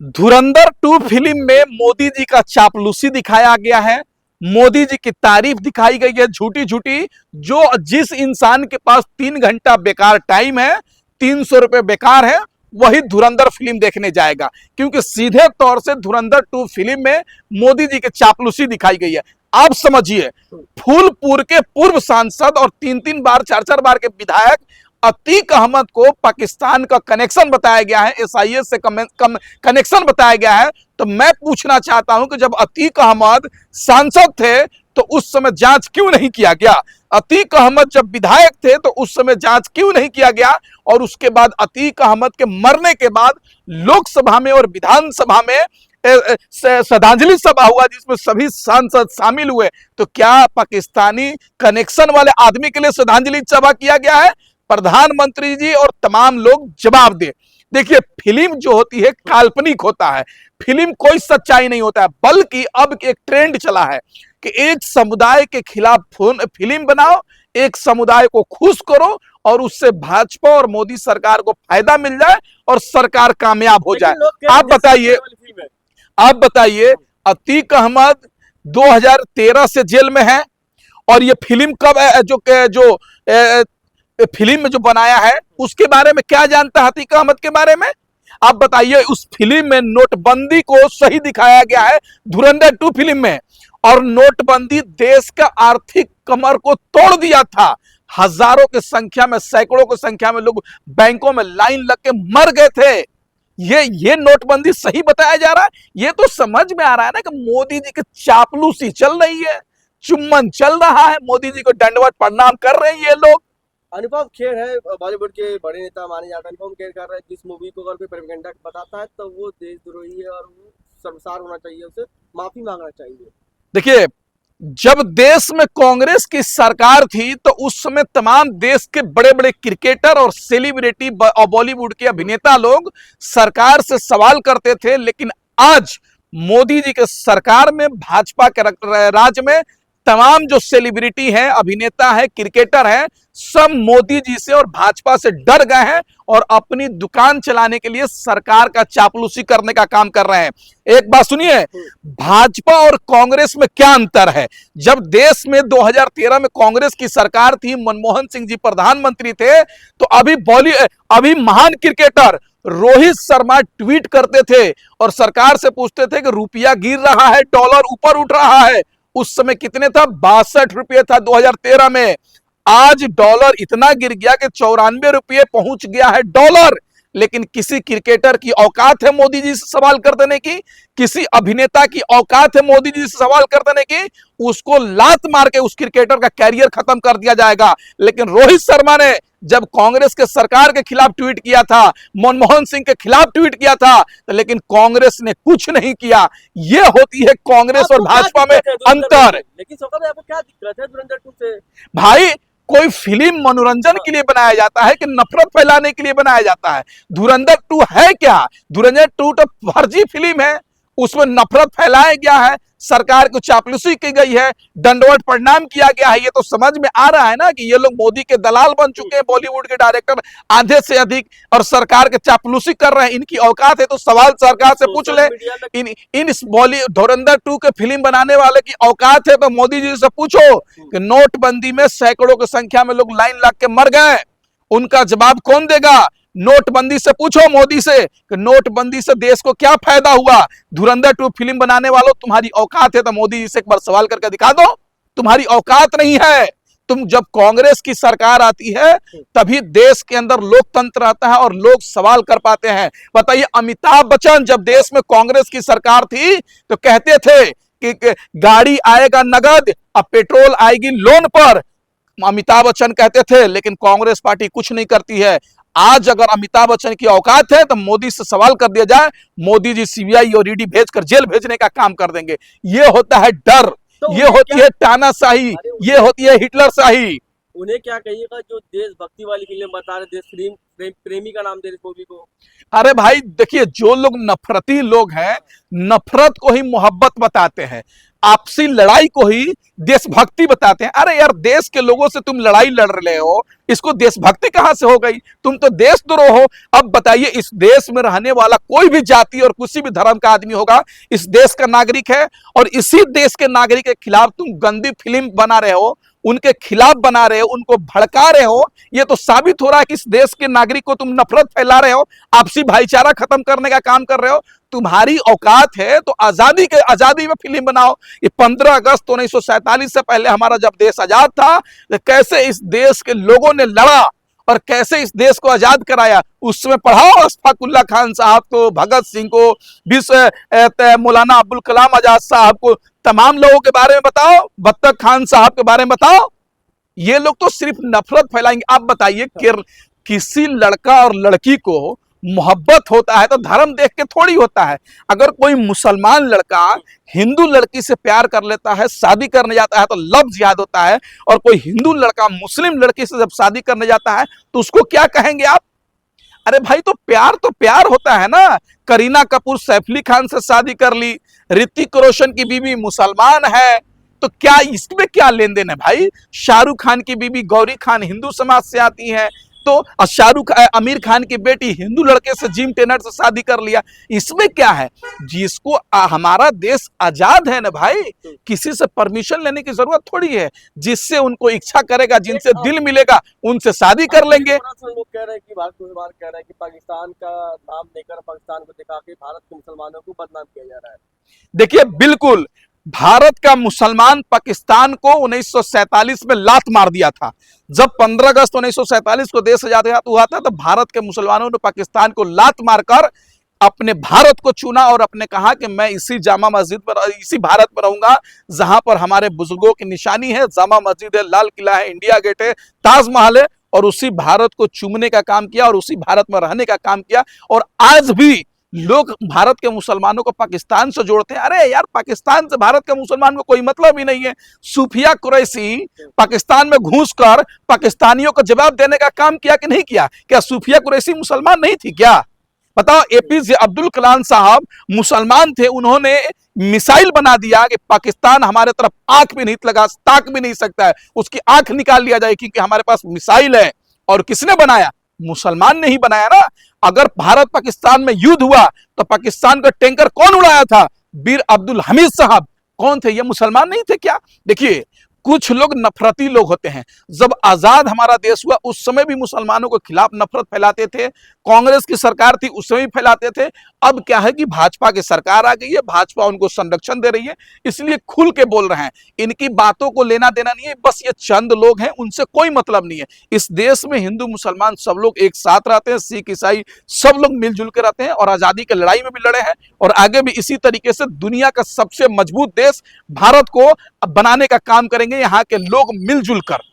धुरंधर 2 film में मोदी जी का चापलूसी दिखाया गया है। मोदी जी की तारीफ दिखाई गई है झूठी झूठी। जो जिस इंसान के पास 3 घंटा बेकार टाइम है, 300 रुपए बेकार है, वही धुरंधर फिल्म देखने जाएगा, क्योंकि सीधे तौर से धुरंधर 2 फिल्म में मोदी जी की चापलूसी दिखाई गई है। आप समझिए, फूलपुर के पूर्व सांसद और 3 बार 4 बार के विधायक अतीक अहमद को पाकिस्तान का कनेक्शन बताया गया है, एसआईएस से कनेक्शन बताया गया है। तो मैं पूछना चाहता हूं कि जब अतीक अहमद सांसद थे तो उस समय जांच क्यों नहीं किया गया? अतीक अहमद जब विधायक थे तो उस समय जांच क्यों नहीं किया गया? और उसके बाद अतीक अहमद के मरने के बाद लोकसभा में और विधानसभा में श्रद्धांजलि सभा हुआ जिसमें सभी सांसद शामिल हुए। तो क्या पाकिस्तानी कनेक्शन वाले आदमी के लिए श्रद्धांजलि सभा किया गया है? प्रधानमंत्री जी और तमाम लोग जवाब दे। देखिए, फिल्म जो होती है काल्पनिक होता है, फिल्म कोई सच्चाई नहीं होता है, बल्कि अब एक ट्रेंड चला है कि एक समुदाय के खिलाफ फिल्म बनाओ, एक समुदाय को खुश करो और उससे भाजपा और मोदी सरकार को फायदा मिल जाए और सरकार कामयाब हो जाए। आप बताइए, अतीक अहमद 2013 से जेल में है और ये फिल्म कब जो फिल्म में जो बनाया है उसके बारे में क्या जानता है अतीक अहमद के बारे में? आप बताइए। उस फिल्म में नोटबंदी को सही दिखाया गया है धुरंधर 2 फिल्म में, और नोटबंदी देश का आर्थिक कमर को तोड़ दिया था। हजारों की संख्या में, सैकड़ों की संख्या में लोग बैंकों में लाइन लग के मर गए थे। ये नोटबंदी सही बताया जा रहा है? ये तो समझ में आ रहा है ना कि मोदी जी की चापलूसी चल रही है, चुम्बन चल रहा है, मोदी जी को दंडवत प्रणाम कर रहे हैं ये लोग। अनुपम खेर है, बॉलीवुड के बड़े नेता माने जाते हैं। अनुपम खेर कर रहे हैं जिस मूवी को अगर कोई प्रोपेगेंडा बताता है तो वो देशद्रोही है और वो शर्मसार होना चाहिए, उसे माफी मांगना चाहिए। देखिए, जब देश में कांग्रेस की सरकार थी तो उस समय तमाम देश के बड़े बड़े क्रिकेटर और सेलिब्रिटी और बॉलीवुड के अभिनेता लोग सरकार से सवाल करते थे, लेकिन आज मोदी जी के सरकार में, भाजपा के राज में तमाम जो सेलिब्रिटी हैं, अभिनेता हैं, क्रिकेटर हैं, सब मोदी जी से और भाजपा से डर गए हैं और अपनी दुकान चलाने के लिए सरकार का चापलूसी करने का काम कर रहे हैं। एक बात सुनिए, भाजपा और कांग्रेस में क्या अंतर है? जब देश में 2013 में कांग्रेस की सरकार थी, मनमोहन सिंह जी प्रधानमंत्री थे, तो अभी महान क्रिकेटर रोहित शर्मा ट्वीट करते थे और सरकार से पूछते थे कि रुपया गिर रहा है, डॉलर ऊपर उठ रहा है। उस समय कितने था? 62 रुपये था 2013 में। आज डॉलर इतना गिर गया कि 94 रुपये पहुंच गया है डॉलर। लेकिन किसी क्रिकेटर की औकात है मोदी जी से सवाल कर देने की? किसी अभिनेता की औकात है मोदी जी से सवाल कर देने की? उसको लात मार के उस क्रिकेटर का कैरियर खत्म कर दिया जाएगा। लेकिन रोहित शर्मा ने जब कांग्रेस के सरकार के खिलाफ ट्वीट किया था, मनमोहन सिंह के खिलाफ ट्वीट किया था, तो लेकिन कांग्रेस ने कुछ नहीं किया। यह होती है कांग्रेस और भाजपा में अंतर। लेकिन आपको क्या दिक्कत है धुरंधर 2 से? भाई, कोई फिल्म मनोरंजन के लिए बनाया जाता है कि नफरत फैलाने के लिए बनाया जाता है? धुरंधर 2 है क्या? धुरंधर 2 तो फर्जी फिल्म है, उसमें नफरत फैलाया गया है, सरकार को चापलूसी की गई है, दंडवत प्रणाम किया गया है। ये तो समझ में आ रहा है ना कि ये लोग मोदी के दलाल बन चुके हैं, बॉलीवुड के डायरेक्टर आधे से अधिक, और सरकार के चापलूसी कर रहे हैं। इनकी औकात है तो सवाल सरकार से पूछ ले। इन धुरंधर 2 के फिल्म बनाने वाले की औकात है तो मोदी जी से पूछो कि नोटबंदी में सैकड़ों की संख्या में लोग लाइन लग के मर गए, उनका जवाब कौन देगा? नोटबंदी से पूछो मोदी से कि नोटबंदी से देश को क्या फायदा हुआ। धुरंधर 2 फिल्म बनाने वालों, तुम्हारी औकात है तो मोदी जी से एक बार सवाल करके दिखा दो। तुम्हारी औकात नहीं है। तुम जब कांग्रेस की सरकार आती है तभी देश के अंदर लोकतंत्र आता है और लोग सवाल कर पाते हैं। बताइए, अमिताभ बच्चन जब देश में कांग्रेस की सरकार थी तो कहते थे कि गाड़ी आएगा नगद, अब पेट्रोल आएगी लोन पर, अमिताभ बच्चन कहते थे, लेकिन कांग्रेस पार्टी कुछ नहीं करती है। आज अगर अमिताभ बच्चन की औकात है तो मोदी से सवाल कर दिया जाए, मोदी जी सीबीआई और ईडी भेजकर जेल भेजने का काम कर देंगे। ये होता है डर, तो ये होती है तानाशाही, ये होती है हिटलरशाही। उन्हें क्या कहिएगा जो देशभक्ति वाली फिल्म बता रहे, देश प्रेमी का नाम दे रहे मूवी को? अरे भाई देखिए, जो लोग नफरती लोग हैं, नफरत को ही मोहब्बत बताते हैं। आपसी लड़ाई को ही देशभक्ति बताते हैं। अरे यार, देश के लोगों से तुम लड़ाई लड़ रहे हो, इसको देशभक्ति कहां से हो गई? तुम तो देशद्रोह हो। अब बताइए, इस देश में रहने वाला कोई भी जाति और किसी भी धर्म का आदमी होगा, इस देश का नागरिक है, और इसी देश के नागरिक के खिलाफ तुम गंदी फिल्म बना रहे हो, उनके खिलाफ बना रहे हो, उनको भड़का रहे हो। ये तो साबित हो रहा है कि इस देश के नागरिक को तुम नफरत फैला रहे हो, आपसी भाईचारा खत्म करने का काम कर रहे हो। तुम्हारी औकात है तो आजादी में फिल्म बनाओ। ये 15 अगस्त 1947 से पहले हमारा जब देश आजाद था, तो कैसे इस देश के लोगों ने लड़ा और कैसे इस देश को आजाद कराया, उसमें पढ़ाओ अशफाकुल्ला खान साहब को, भगत सिंह को, मौलाना अब्दुल कलाम आजाद साहब को, तमाम लोगों के बारे में बताओ, बत्तख खान साहब के बारे में बताओ। ये लोग तो सिर्फ नफरत फैलाएंगे। आप बताइए कि किसी लड़का और लड़की को मोहब्बत होता है तो धर्म देख के थोड़ी होता है। अगर कोई मुसलमान लड़का हिंदू लड़की से प्यार कर लेता है, शादी करने जाता है, तो लफ्ज याद होता है, और कोई हिंदू लड़का मुस्लिम लड़की से जब शादी करने जाता है तो उसको क्या कहेंगे आप? अरे भाई, तो प्यार होता है ना। करीना कपूर सैफ अली खान से शादी कर ली, ऋतिक रोशन की बीवी मुसलमान है, तो क्या इसमें क्या लेन देन है भाई? शाहरुख खान की बीवी गौरी खान हिंदू समाज से आती है, तो आमिर खान की बेटी हिंदू लड़के से जिम ट्रेनर से शादी कर लिया, इसमें क्या है? जिसको हमारा देश आजाद है ना भाई, किसी से परमिशन लेने की जरूरत थोड़ी है। जिससे उनको इच्छा करेगा, जिनसे दिल मिलेगा, उनसे शादी कर लेंगे। लोग कह रहे हैं कि भारत कह रहे हैं कि पाकिस्तान का नाम देकर पाकिस्तान को दिखा के भारत के मुसलमानों को बदनाम किया जा रहा है। देखिए, बिल्कुल, भारत का मुसलमान पाकिस्तान को 1947 में लात मार दिया था। जब 15 अगस्त 1947 को देश आजाद हुआ था, तो भारत के मुसलमानों ने पाकिस्तान को लात मारकर अपने भारत को चुना और अपने कहा कि मैं इसी जामा मस्जिद पर, इसी भारत पर रहूंगा जहां पर हमारे बुजुर्गों की निशानी है। जामा मस्जिद है, लाल किला है, इंडिया गेट है, ताजमहल है, और उसी भारत को चूमने का काम किया और उसी भारत में रहने का काम किया। और आज भी लोग भारत के मुसलमानों को पाकिस्तान से जोड़ते हैं। अरे यार, पाकिस्तान से भारत के मुसलमान को कोई मतलब ही नहीं है। सूफिया कुरैशी पाकिस्तान में घुसकर पाकिस्तानियों को जवाब देने का काम किया कि नहीं किया? क्या सूफिया कुरैशी मुसलमान नहीं थी क्या? बताओ, एपीजे अब्दुल कलाम साहब मुसलमान थे, उन्होंने मिसाइल बना दिया कि पाकिस्तान हमारे तरफ आंख भी नहीं लगा, ताक भी नहीं सकता है, उसकी आंख निकाल लिया जाए क्योंकि हमारे पास मिसाइल है। और किसने बनाया? मुसलमान ने ही बनाया ना। अगर भारत पाकिस्तान में युद्ध हुआ तो पाकिस्तान का टैंकर कौन उड़ाया था? बीर अब्दुल हमीद साहब। कौन थे? ये मुसलमान नहीं थे क्या? देखिए, कुछ लोग नफरती लोग होते हैं। जब आजाद हमारा देश हुआ उस समय भी मुसलमानों के खिलाफ नफरत फैलाते थे। कांग्रेस की सरकार थी उस समय भी फैलाते थे। अब क्या है कि भाजपा की सरकार आ गई है, भाजपा उनको संरक्षण दे रही है, इसलिए खुल के बोल रहे हैं। इनकी बातों को लेना देना नहीं है, बस ये चंद लोग हैं, उनसे कोई मतलब नहीं है। इस देश में हिंदू मुसलमान सब लोग एक साथ रहते हैं, सिख ईसाई सब लोग मिलजुल के रहते हैं, और आजादी की लड़ाई में भी लड़े हैं, और आगे भी इसी तरीके से दुनिया का सबसे मजबूत देश भारत को बनाने का काम करेंगे, यहाँ के लोग मिलजुल कर।